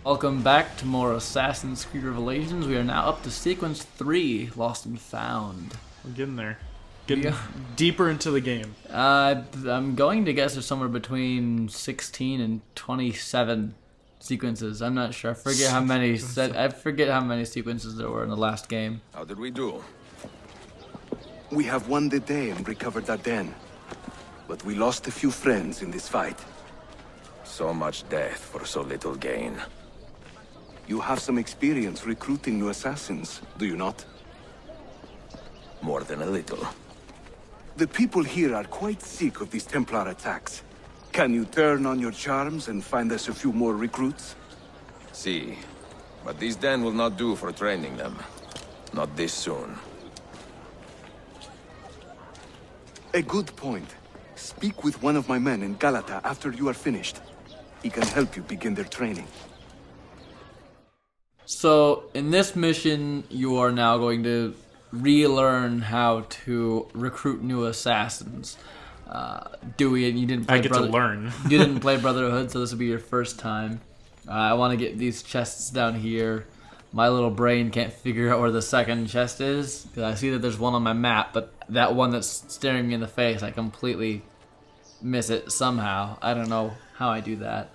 Welcome back to more Assassin's Creed Revelations. We are now up to Sequence 3, Lost and Found. We're getting there. Getting deeper into the game. I'm going to guess there's somewhere between 16 and 27 sequences. I'm not sure. I forget how many sequences there were in the last game. How did we do? We have won the day and recovered that den. But we lost a few friends in this fight. So much death for so little gain. You have some experience recruiting new assassins, do you not? More than a little. The people here are quite sick of these Templar attacks. Can you turn on your charms and find us a few more recruits? See, but this den will not do for training them. Not this soon. A good point. Speak with one of my men in Galata after you are finished. He can help you begin their training. So, in this mission, you are now going to relearn how to recruit new assassins. Dewey, and you didn't play I get to learn. You didn't play Brotherhood, so this will be your first time. I want to get these chests down here. My little brain can't figure out where the second chest is, because I see that there's one on my map, but that one that's staring me in the face, I completely miss it somehow. I don't know how I do that.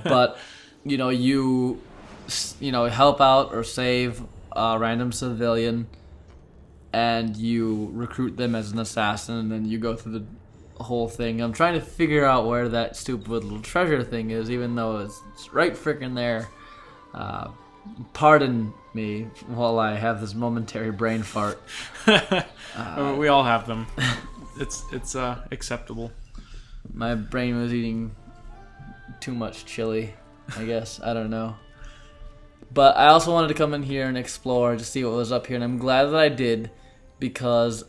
But, you help out or save a random civilian, and you recruit them as an assassin, and then you go through the whole thing. I'm trying to figure out where that stupid little treasure thing is, even though it's right freaking there. Pardon me while I have this momentary brain fart. We all have them. It's acceptable. My brain was eating too much chili, I guess. I don't know. But I also wanted to come in here and explore to see what was up here, and I'm glad that I did, because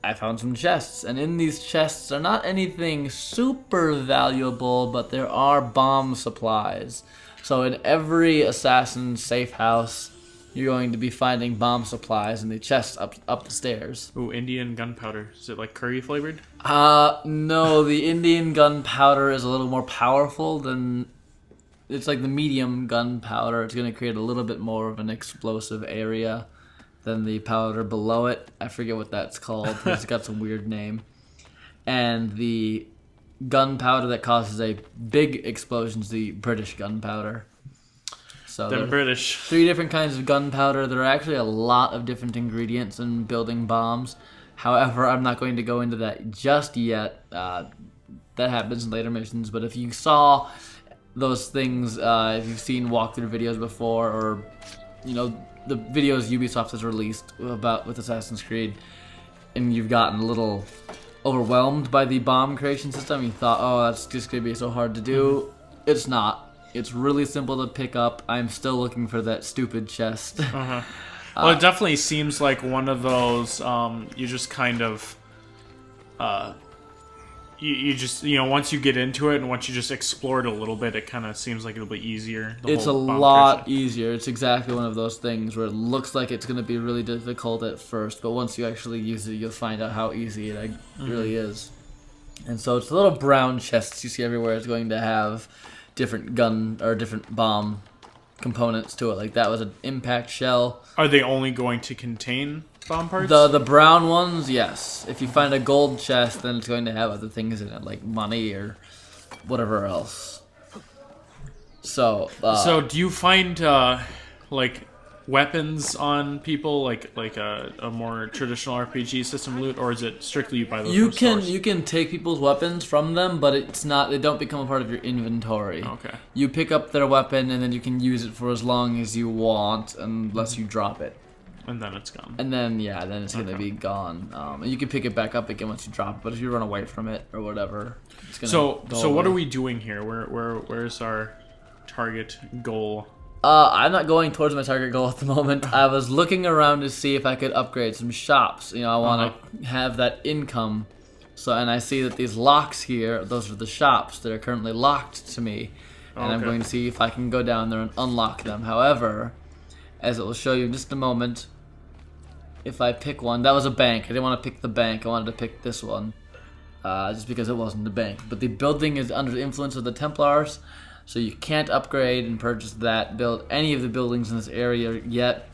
I found some chests, and in these chests are not anything super valuable, but there are bomb supplies. So in every assassin safe house, you're going to be finding bomb supplies in the chests up the stairs. Ooh, Indian gunpowder. Is it like curry flavored? No, the Indian gunpowder is a little more powerful than... It's like the medium gunpowder. It's going to create a little bit more of an explosive area than the powder below it. I forget what that's called. It's got some weird name. And the gunpowder that causes a big explosion is the British gunpowder. So Them British. 3 different kinds of gunpowder. There are actually a lot of different ingredients in building bombs. However, I'm not going to go into that just yet. That happens in later missions. But if you saw those things, if you've seen walkthrough videos before, or the videos Ubisoft has released with Assassin's Creed, and you've gotten a little overwhelmed by the bomb creation system, you thought, oh, that's just gonna be so hard to do. It's not. It's really simple to pick up. I'm still looking for that stupid chest. Well, it definitely seems like one of those. You just kind of. You just, once you get into it and once you just explore it a little bit, it kind of seems like it'll be easier. It's a lot easier. It's exactly one of those things where it looks like it's going to be really difficult at first, but once you actually use it, you'll find out how easy it really is. And so it's the little brown chests you see everywhere. It's going to have different gun or different bomb components to it. Like that was an impact shell. Are they only going to contain bomb parts? The brown ones, yes. If you find a gold chest, then it's going to have other things in it, like money or whatever else. So do you find like weapons on people, like a more traditional RPG system loot, or is it strictly you buy those? You can take people's weapons from them, but it's not. They don't become a part of your inventory. Okay. You pick up their weapon and then you can use it for as long as you want, unless you drop it. And then it's gone. And then it's gonna be gone. And you can pick it back up again once you drop it. But if you run away from it or whatever, it's gonna. So what are we doing here? Where's our target goal? I'm not going towards my target goal at the moment. I was looking around to see if I could upgrade some shops. I want to have that income. So, and I see that these locks here, those are the shops that are currently locked to me. And I'm going to see if I can go down there and unlock them. However, as it will show you in just a moment, if I pick one, that was a bank. I didn't want to pick the bank. I wanted to pick this one, just because it wasn't the bank. But the building is under the influence of the Templars. So you can't upgrade and purchase that, build any of the buildings in this area yet.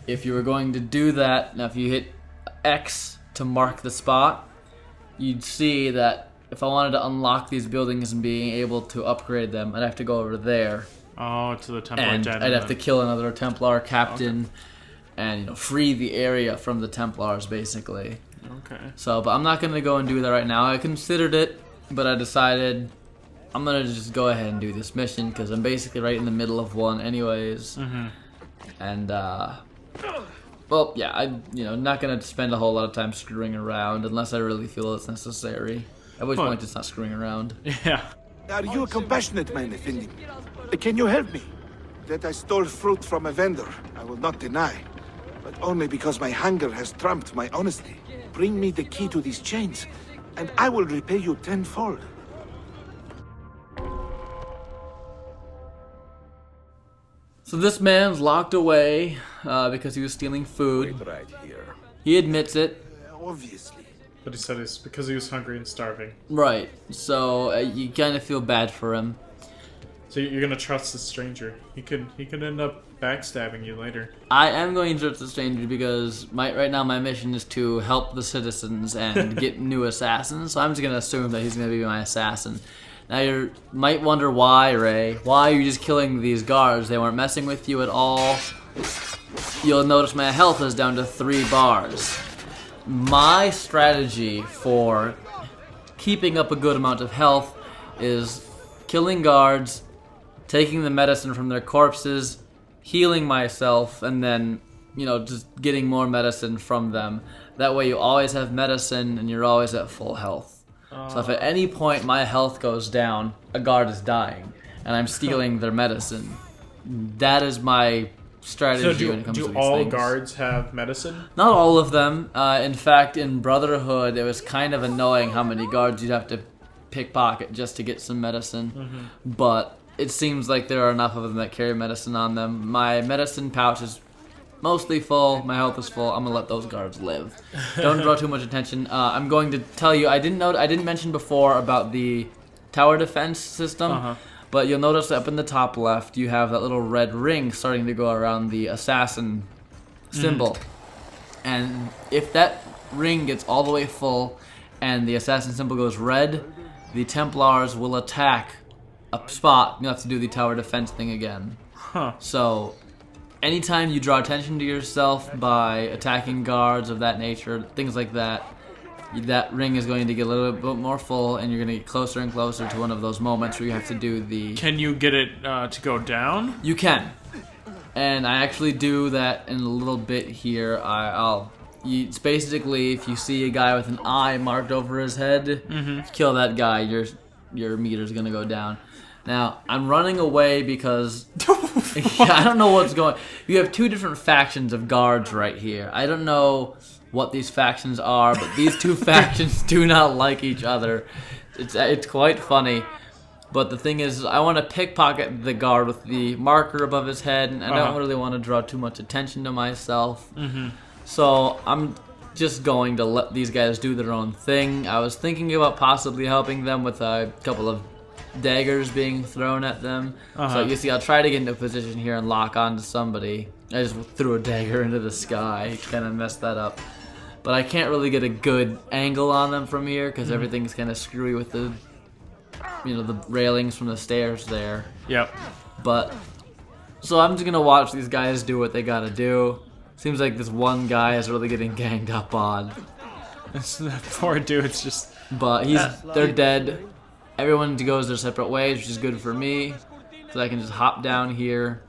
If you were going to do that, now if you hit X to mark the spot, you'd see that if I wanted to unlock these buildings and being able to upgrade them, I'd have to go over there. Oh, to the Templar And den. I'd have to kill another Templar captain and free the area from the Templars, basically. Okay. So, but I'm not going to go and do that right now. I considered it, but I decided I'm going to just go ahead and do this mission because I'm basically right in the middle of one anyways. And, well, yeah, I'm not going to spend a whole lot of time screwing around unless I really feel it's necessary. At which point it's not screwing around. Yeah. Are you a compassionate man, Effendi? Can you help me? That I stole fruit from a vendor, I will not deny. But only because my hunger has trumped my honesty. Bring me the key to these chains, and I will repay you tenfold. So this man's locked away because he was stealing food. Wait right here. He admits it. Obviously. But he said it's because he was hungry and starving. Right. So you kind of feel bad for him. So you're gonna trust this stranger. He could end up backstabbing you later. I am going to trust the stranger because right now my mission is to help the citizens and get new assassins. So I'm just gonna assume that he's gonna be my assassin. Now you might wonder why, Ray. Why are you just killing these guards? They weren't messing with you at all. You'll notice my health is down to 3 bars. My strategy for keeping up a good amount of health is killing guards, taking the medicine from their corpses, healing myself, and then, just getting more medicine from them. That way you always have medicine and you're always at full health. So if at any point my health goes down, a guard is dying, and I'm stealing their medicine. That is my strategy when it comes to these do all things. guards have medicine? Not all of them. In fact, in Brotherhood, it was kind of annoying how many guards you'd have to pickpocket just to get some medicine. But it seems like there are enough of them that carry medicine on them. My medicine pouch is mostly full. My health is full. I'm gonna let those guards live. Don't draw too much attention. I'm going to tell you. I didn't mention before about the tower defense system. But you'll notice that up in the top left, you have that little red ring starting to go around the assassin symbol. And if that ring gets all the way full and the assassin symbol goes red, the Templars will attack a spot. You'll have to do the tower defense thing again. So anytime you draw attention to yourself by attacking guards of that nature, things like that, that ring is going to get a little bit more full, and you're going to get closer and closer to one of those moments where you have to do the... Can you get it to go down? You can. And I actually do that in a little bit here. It's basically, if you see a guy with an eye marked over his head, kill that guy, your meter's going to go down. Now, I'm running away because I don't know what's going on. You have 2 different factions of guards right here. I don't know what these factions are, but these 2 factions do not like each other. It's quite funny. But the thing is, I want to pickpocket the guard with the marker above his head, and I don't really want to draw too much attention to myself. So I'm just going to let these guys do their own thing. I was thinking about possibly helping them with a couple of daggers being thrown at them. So you see, I'll try to get into a position here and lock onto somebody. I just threw a dagger into the sky, kind of messed that up. But I can't really get a good angle on them from here because everything's kind of screwy with the, the railings from the stairs there. Yep. But so I'm just gonna watch these guys do what they gotta do. Seems like this one guy is really getting ganged up on. That poor dude's just... But they're dead. Everyone goes their separate ways, which is good for me. So I can just hop down here,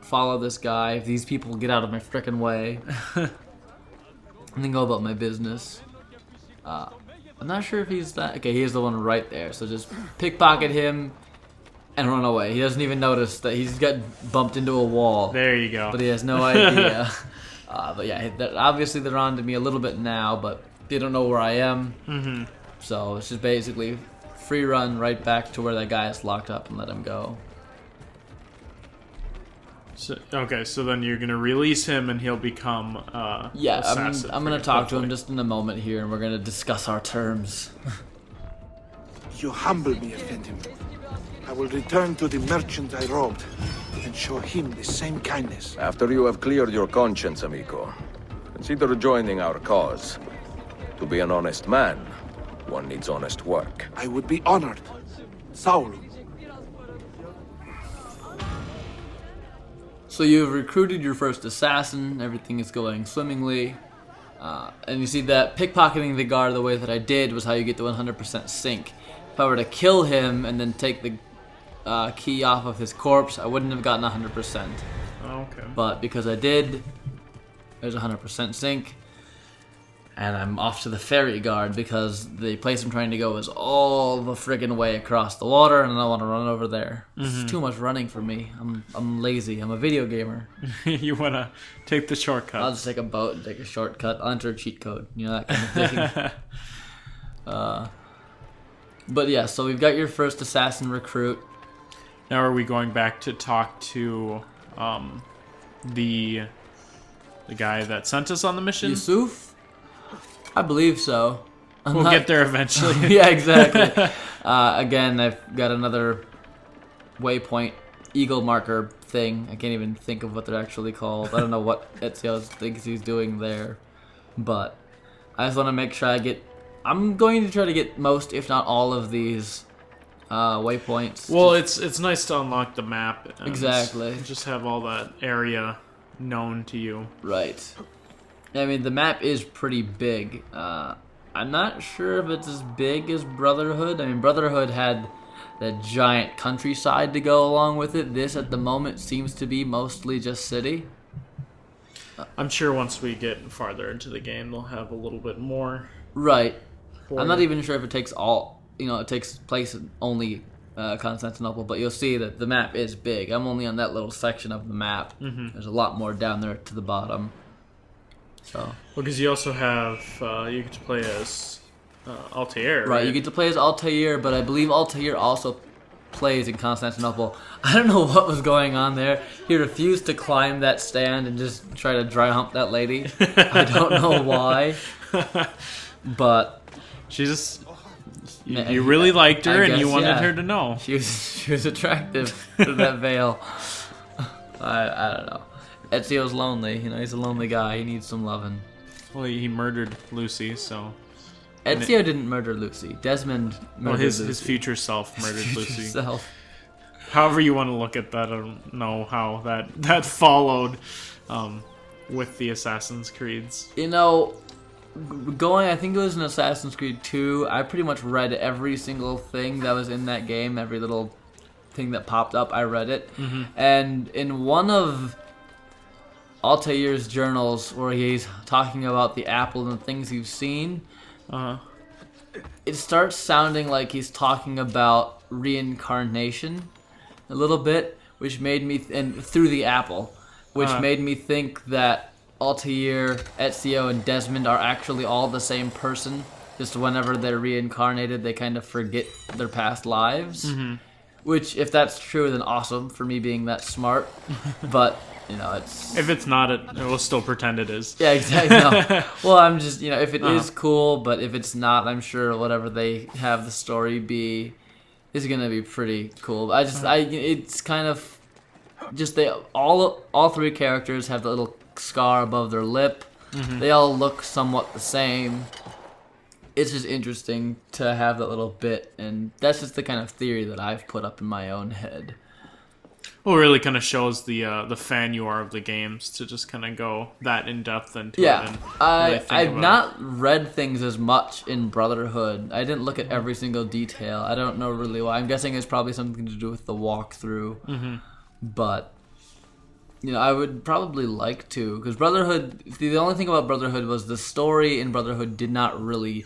follow this guy. If these people get out of my frickin' way, and then go about my business. I'm not sure if he's that. Okay, he's the one right there. So just pickpocket him and run away. He doesn't even notice that he's got bumped into a wall. There you go. But he has no idea. But yeah, obviously they're on to me a little bit now, but they don't know where I am. So it's just basically free run right back to where that guy is locked up and let him go. So then you're gonna release him and he'll become yeah, assassin. I'm gonna talk to him just in a moment here, and we're gonna discuss our terms. You humble me, Effendi. I will return to the merchant I robbed and show him the same kindness. After you have cleared your conscience, amico, consider joining our cause. To be an honest man, one needs honest work. I would be honored. Saul. So you've recruited your first assassin, everything is going swimmingly. And you see that pickpocketing the guard the way that I did was how you get the 100% sync. If I were to kill him and then take the key off of his corpse, I wouldn't have gotten 100%. Okay. But because I did, there's 100% sync. And I'm off to the ferry guard because the place I'm trying to go is all the friggin' way across the water, and I don't want to run over there. It's too much running for me. I'm lazy. I'm a video gamer. You want to take the shortcut. I'll just take a boat and take a shortcut. I'll enter a cheat code. You know, that kind of thing. But yeah, so we've got your first assassin recruit. Now are we going back to talk to the guy that sent us on the mission? Yusuf? I believe so. We'll get there eventually. Yeah, exactly. Again, I've got another waypoint eagle marker thing. I can't even think of what they're actually called. I don't know what Ezio thinks he's doing there. But I just want to make sure I'm going to try to get most, if not all, of these waypoints. Well, it's nice to unlock the map. And Exactly. Just have all that area known to you. Right. I mean, the map is pretty big. I'm not sure if it's as big as Brotherhood. I mean, Brotherhood had that giant countryside to go along with it. This, at the moment, seems to be mostly just city. I'm sure once we get farther into the game, they'll have a little bit more. Right. for I'm not you. even sure if it takes all... it takes place in only Constantinople, but you'll see that the map is big. I'm only on that little section of the map. There's a lot more down there to the bottom. So. Well, because you also have, you get to play as Altair, right? Right, you get to play as Altair, but I believe Altair also plays in Constantinople. I don't know what was going on there. He refused to climb that stand and just try to dry hump that lady. I don't know why. But She just... You really liked her, and you wanted yeah. her to know. She was attractive through that veil. I don't know. Ezio's lonely. He's a lonely guy. He needs some loving. Well, he murdered Lucy, so... Ezio didn't murder Lucy. Desmond murdered Lucy. His future self murdered Lucy. Self. However you want to look at that, I don't know how that followed with the Assassin's Creeds. I think it was in Assassin's Creed 2, I pretty much read every single thing that was in that game. Every little thing that popped up, I read it. And in one of Altair's journals, where he's talking about the apple and the things he's seen, it starts sounding like he's talking about reincarnation a little bit, which made me and through the apple, which made me think that Altair, Ezio, and Desmond are actually all the same person. Just whenever they're reincarnated, they kind of forget their past lives. Which, if that's true, then awesome for me being that smart. But it's... If it's not, it will still pretend it is. Yeah, exactly. No. Well, I'm just, if it is cool, but if it's not, I'm sure whatever they have the story be is going to be pretty cool. It's kind of just all three characters have the little scar above their lip. They all look somewhat the same. It's just interesting to have that little bit, and that's just the kind of theory that I've put up in my own head. Well, it really kind of shows the fan you are of the games to just kind of go that in depth into it. And really I've not read things as much in Brotherhood. I didn't look at every single detail. I don't know really why. I'm guessing it's probably something to do with the walkthrough. But I would probably like to, because Brotherhood. The only thing about Brotherhood was the story in Brotherhood did not really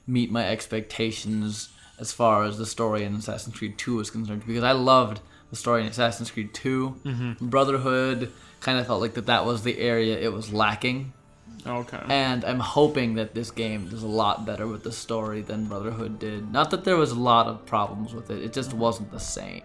meet my expectations as far as the story in Assassin's Creed 2 was concerned. Because I loved the story in Assassin's Creed 2. Brotherhood kind of felt like that was the area it was lacking. Okay. And I'm hoping that this game does a lot better with the story than Brotherhood did. Not that there was a lot of problems with it, it just wasn't the same.